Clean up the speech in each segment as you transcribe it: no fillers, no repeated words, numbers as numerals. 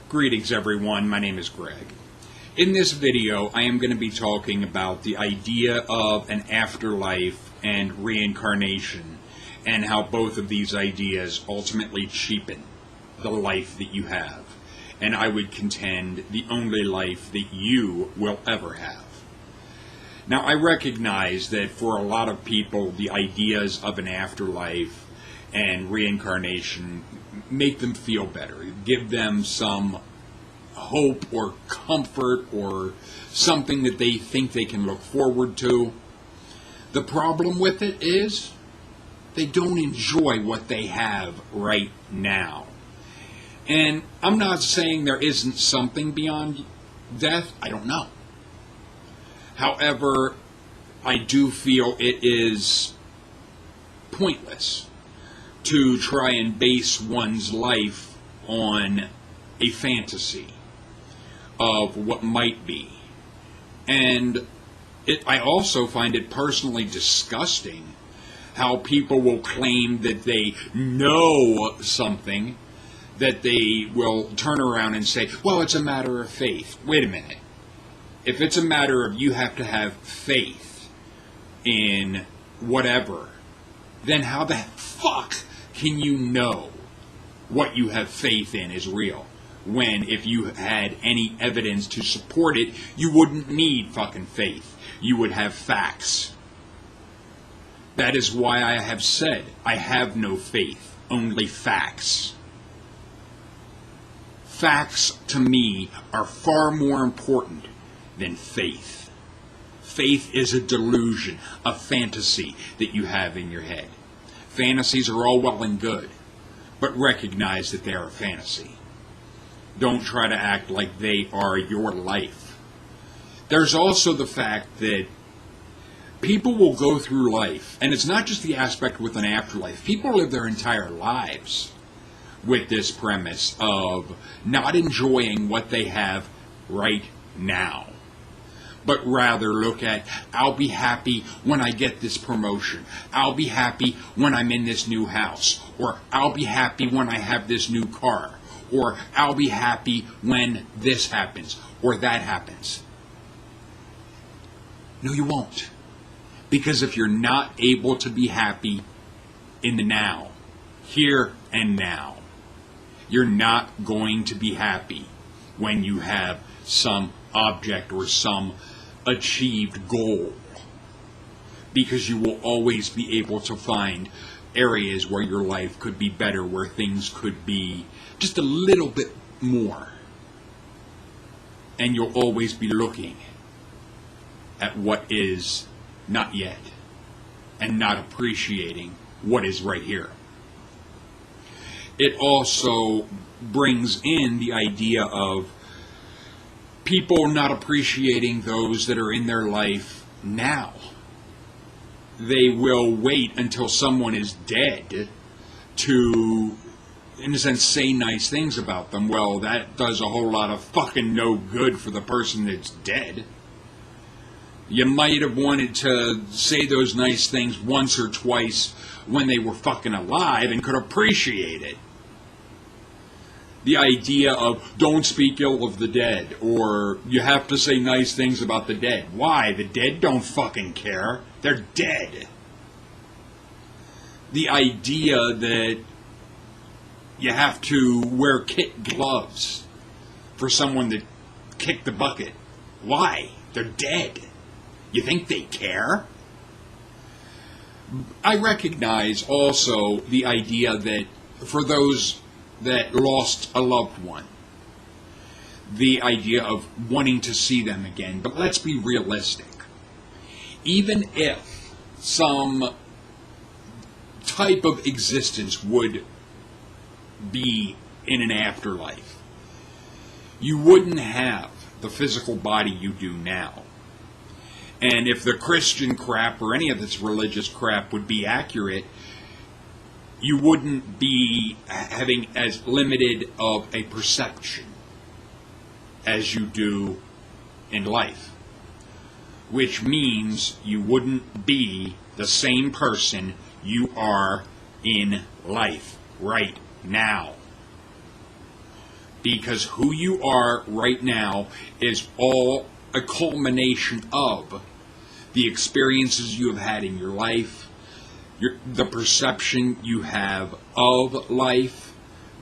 Greetings everyone, my name is Greg. In this video I am going to be talking about the idea of an afterlife and reincarnation and how both of these ideas ultimately cheapen the life that you have, and I would contend the only life that you will ever have. Now I recognize that for a lot of people the ideas of an afterlife and reincarnation make them feel better, give them some hope or comfort or something that they think they can look forward to. The problem with it is they don't enjoy what they have right now. And I'm not saying there isn't something beyond death. I don't know. However, I do feel it is pointless to try and base one's life on a fantasy of what might be. And I also find it personally disgusting how people will claim that they know something, that they will turn around and say, well, it's a matter of faith. Wait a minute. If it's a matter of you have to have faith in whatever, then how the fuck can you know what you have faith in is real? When if you had any evidence to support it, you wouldn't need fucking faith. You would have facts. That is why I have said I have no faith, only facts. Facts to me are far more important than faith. Faith is a delusion, a fantasy that you have in your head. Fantasies are all well and good, but recognize that they are a fantasy. Don't try to act like they are your life. There's also the fact that people will go through life, and it's not just the aspect with an afterlife. People live their entire lives with this premise of not enjoying what they have right now, but rather look at, I'll be happy when I get this promotion. I'll be happy when I'm in this new house. Or I'll be happy when I have this new car. Or I'll be happy when this happens or that happens. No, you won't. Because if you're not able to be happy in the now, here and now, you're not going to be happy when you have some object or some achieved goal, because you will always be able to find areas where your life could be better, where things could be just a little bit more, and you'll always be looking at what is not yet and not appreciating what is right here. It also brings in the idea of people not appreciating those that are in their life now. They will wait until someone is dead to, in a sense, say nice things about them. Well, that does a whole lot of fucking no good for the person that's dead. You might have wanted to say those nice things once or twice when they were fucking alive and could appreciate it. The idea of don't speak ill of the dead, or you have to say nice things about the dead. Why? The dead don't fucking care. They're dead. The idea that you have to wear kit gloves for someone that kicked the bucket. Why? They're dead. You think they care? I recognize also the idea that for those that lost a loved one, the idea of wanting to see them again. But let's be realistic. Even if some type of existence would be in an afterlife, you wouldn't have the physical body you do now. And if the Christian crap or any of this religious crap would be accurate, you wouldn't be having as limited of a perception as you do in life. Which means you wouldn't be the same person you are in life right now. Because who you are right now is all a culmination of the experiences you have had in your life, the perception you have of life,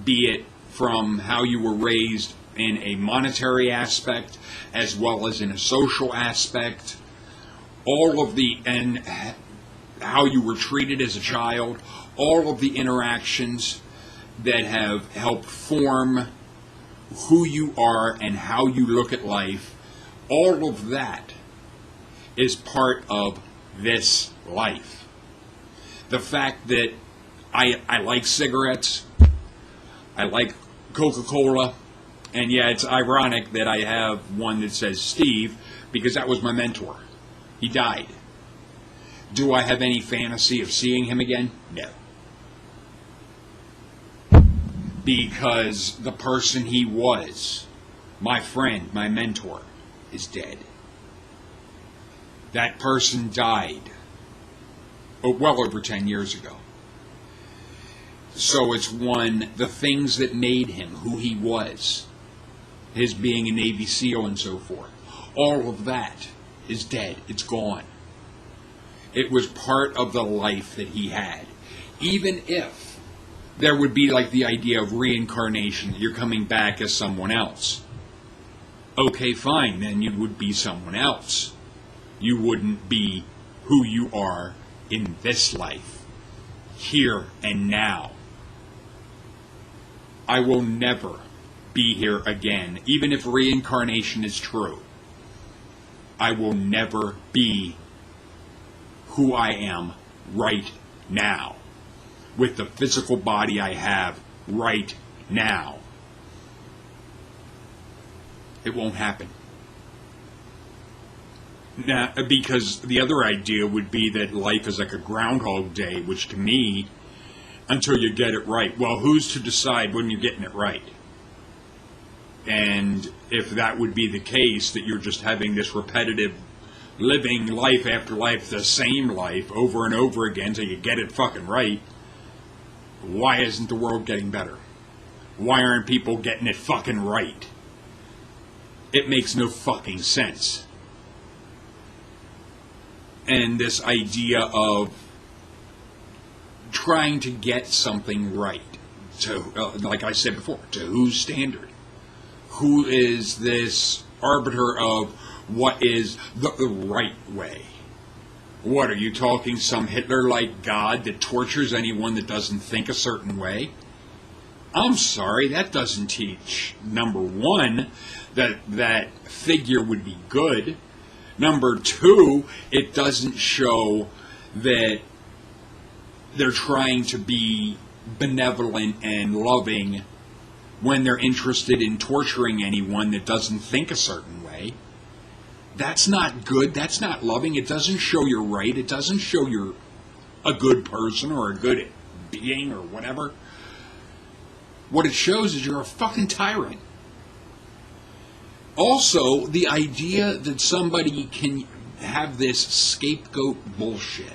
be it from how you were raised in a monetary aspect as well as in a social aspect, and how you were treated as a child, all of the interactions that have helped form who you are and how you look at life, all of that is part of this life. The fact that I like cigarettes, I like Coca-Cola, and yeah, it's ironic that I have one that says Steve, because that was my mentor. He died. Do I have any fantasy of seeing him again? No. Because the person he was, my friend, my mentor, is dead. That person died well over 10 years ago. So it's the things that made him who he was, his being a Navy SEAL and so forth, all of that is dead. It's gone. It was part of the life that he had. Even if there would be like the idea of reincarnation, that you're coming back as someone else. Okay, fine, then you would be someone else. You wouldn't be who you are in this life, here and now. I will never be here again, even if reincarnation is true. I will never be who I am right now, with the physical body I have right now. It won't happen. Now, because the other idea would be that life is like a Groundhog Day, which to me, until you get it right, well, who's to decide when you're getting it right? And if that would be the case, that you're just having this repetitive living life after life, the same life over and over again until you get it fucking right, why isn't the world getting better? Why aren't people getting it fucking right? It makes no fucking sense. And this idea of trying to get something right, to, like I said before, to whose standard? Who is this arbiter of what is the right way? What, are you talking some Hitler-like God that tortures anyone that doesn't think a certain way? I'm sorry, that doesn't teach, number one, that figure would be good. Number two, it doesn't show that they're trying to be benevolent and loving when they're interested in torturing anyone that doesn't think a certain way. That's not good. That's not loving. It doesn't show you're right. It doesn't show you're a good person or a good being or whatever. What it shows is you're a fucking tyrant. Also, the idea that somebody can have this scapegoat bullshit.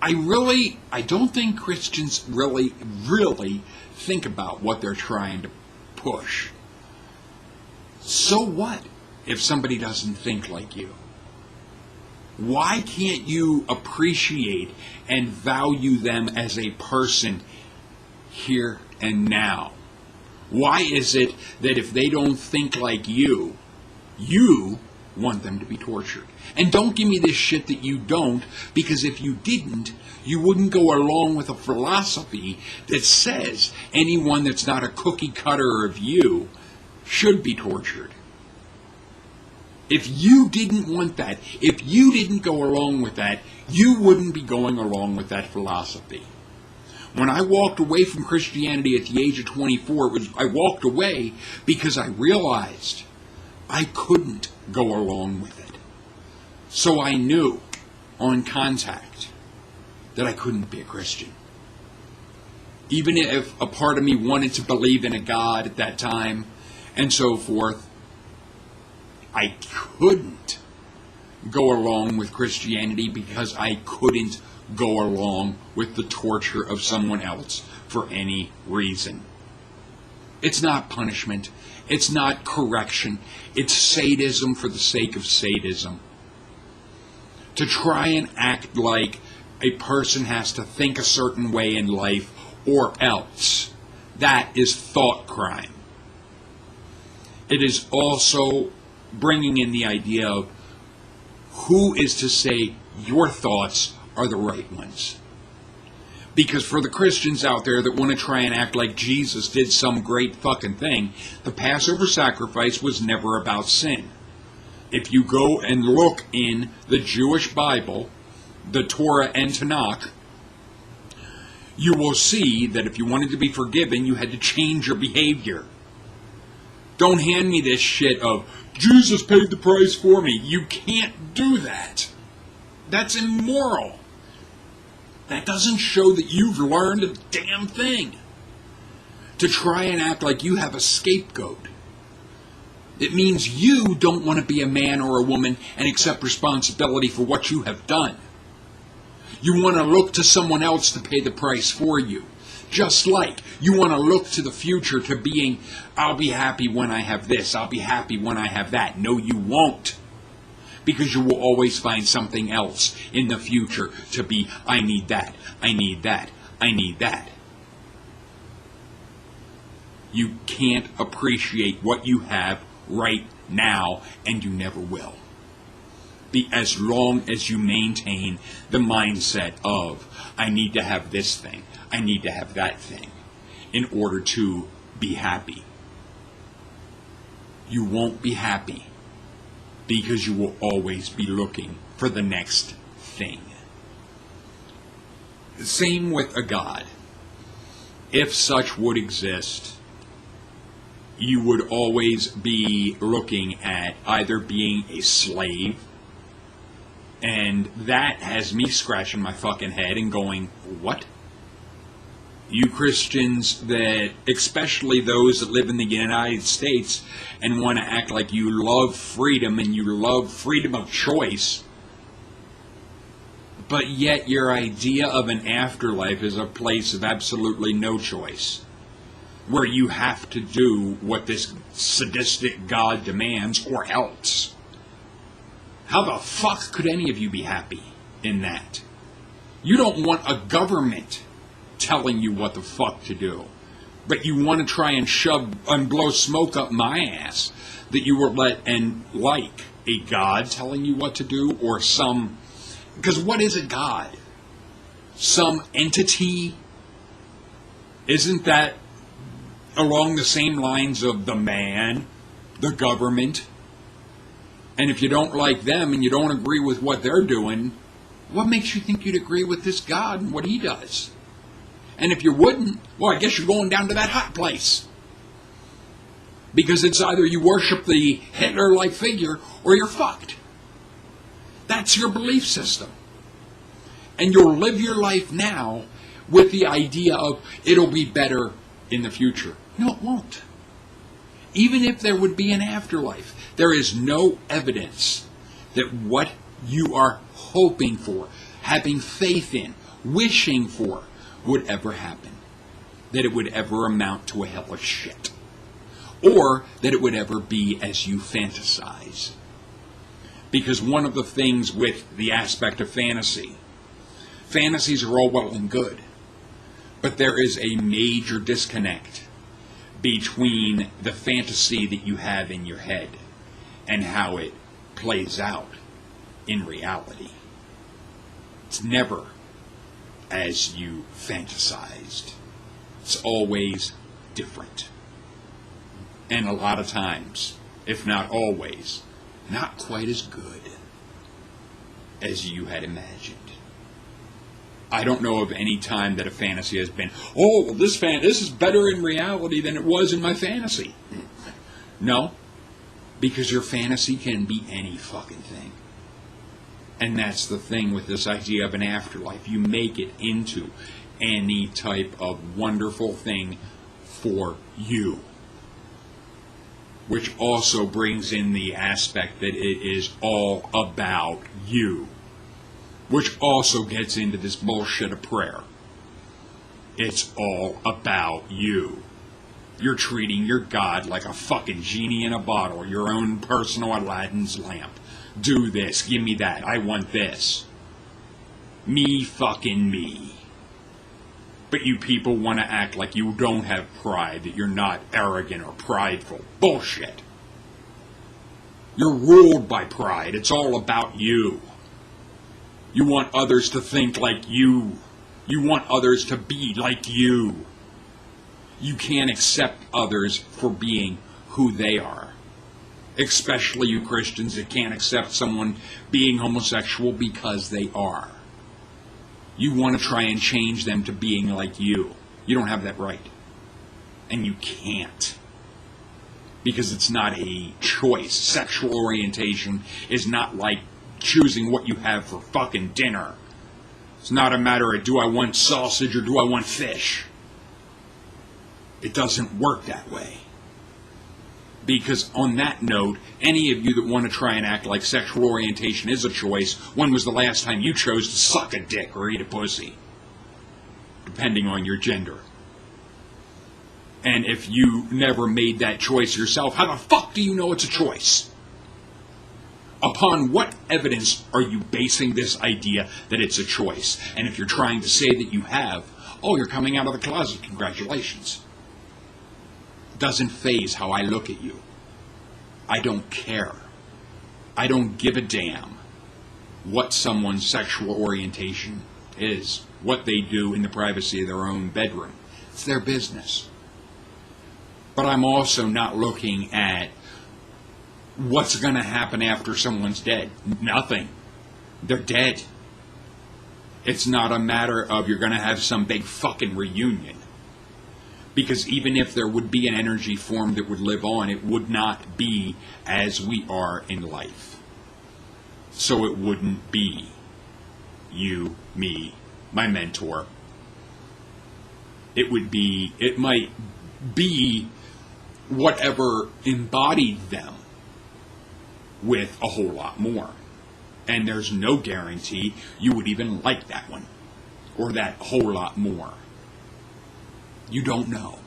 I don't think Christians really think about what they're trying to push. So what if somebody doesn't think like you? Why can't you appreciate and value them as a person here and now? Why is it that if they don't think like you want them to be tortured? And don't give me this shit that you don't, because if you didn't, you wouldn't go along with a philosophy that says anyone that's not a cookie cutter of you should be tortured. If you didn't want that, if you didn't go along with that, you wouldn't be going along with that philosophy. When I walked away from Christianity at the age of 24, I walked away because I realized I couldn't go along with it. So I knew on contact that I couldn't be a Christian. Even if a part of me wanted to believe in a God at that time and so forth, I couldn't go along with Christianity because I couldn't go along with the torture of someone else for any reason. It's not punishment. It's not correction. It's sadism for the sake of sadism. To try and act like a person has to think a certain way in life or else. That is thought crime. It is also bringing in the idea of who is to say your thoughts are the right ones. Because for the Christians out there that want to try and act like Jesus did some great fucking thing, the Passover sacrifice was never about sin. If you go and look in the Jewish Bible, the Torah and Tanakh, you will see that if you wanted to be forgiven, you had to change your behavior. Don't hand me this shit of, Jesus paid the price for me. You can't do that. That's immoral. That doesn't show that you've learned a damn thing. To try and act like you have a scapegoat. It means you don't want to be a man or a woman and accept responsibility for what you have done. You want to look to someone else to pay the price for you. Just like you want to look to the future to being, I'll be happy when I have this, I'll be happy when I have that. No, you won't. Because you will always find something else in the future to be, I need that, I need that, I need that. You can't appreciate what you have right now, and you never will. As long as you maintain the mindset of, I need to have this thing, I need to have that thing, in order to be happy. You won't be happy, because you will always be looking for the next thing. Same with a God. If such would exist, you would always be looking at either being a slave, and that has me scratching my fucking head and going, what? You Christians that, especially those that live in the United States and want to act like you love freedom and you love freedom of choice, but yet your idea of an afterlife is a place of absolutely no choice, where you have to do what this sadistic God demands or else. How the fuck could any of you be happy in that? You don't want a government telling you what the fuck to do, but you want to try and shove and blow smoke up my ass that you were let and like a God telling you what to do, or some, because what is a God? Some entity? Isn't that along the same lines of the man, the government? And if you don't like them and you don't agree with what they're doing, what makes you think you'd agree with this God and what he does? And if you wouldn't, well, I guess you're going down to that hot place. Because it's either you worship the Hitler-like figure or you're fucked. That's your belief system. And you'll live your life now with the idea of it'll be better in the future. No, it won't. Even if there would be an afterlife, there is no evidence that what you are hoping for, having faith in, wishing for, would ever happen. That it would ever amount to a hell of shit. Or that it would ever be as you fantasize. Because one of the things with the aspect of fantasy, fantasies are all well and good, but there is a major disconnect between the fantasy that you have in your head and how it plays out in reality. It's never as you fantasized. It's always different. And a lot of times, if not always, not quite as good as you had imagined. I don't know of any time that a fantasy has been, oh, this is better in reality than it was in my fantasy. No, because your fantasy can be any fucking thing. And that's the thing with this idea of an afterlife. You make it into any type of wonderful thing for you. Which also brings in the aspect that it is all about you. Which also gets into this bullshit of prayer. It's all about you. You're treating your God like a fucking genie in a bottle, your own personal Aladdin's lamp. Do this, give me that, I want this. Me fucking me. But you people want to act like you don't have pride, that you're not arrogant or prideful. Bullshit. You're ruled by pride. It's all about you. You want others to think like you. You want others to be like you. You can't accept others for being who they are. Especially you Christians that can't accept someone being homosexual because they are. You want to try and change them to being like you. You don't have that right. And you can't. Because it's not a choice. Sexual orientation is not like choosing what you have for fucking dinner. It's not a matter of do I want sausage or do I want fish. It doesn't work that way. Because on that note, any of you that want to try and act like sexual orientation is a choice, when was the last time you chose to suck a dick or eat a pussy? Depending on your gender. And if you never made that choice yourself, how the fuck do you know it's a choice? Upon what evidence are you basing this idea that it's a choice? And if you're trying to say that you have, oh, you're coming out of the closet, congratulations. Doesn't faze how I look at you. I don't care. I don't give a damn what someone's sexual orientation is, what they do in the privacy of their own bedroom. It's their business. But I'm also not looking at what's going to happen after someone's dead. Nothing. They're dead. It's not a matter of you're going to have some big fucking reunion. Because even if there would be an energy form that would live on, it would not be as we are in life. So it wouldn't be you, me, my mentor. It might be whatever embodied them with a whole lot more. And there's no guarantee you would even like that one or that whole lot more. You don't know.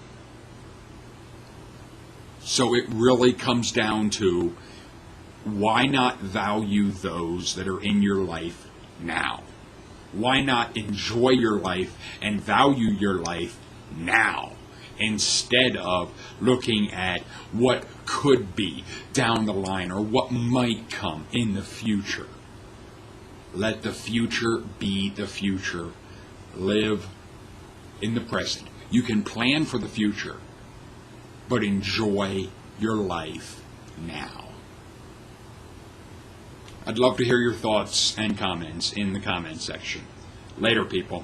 So it really comes down to, why not value those that are in your life now? Why not enjoy your life and value your life now, instead of looking at what could be down the line or what might come in the future? Let the future be the future. Live in the present. You can plan for the future, but enjoy your life now. I'd love to hear your thoughts and comments in the comment section. Later, people.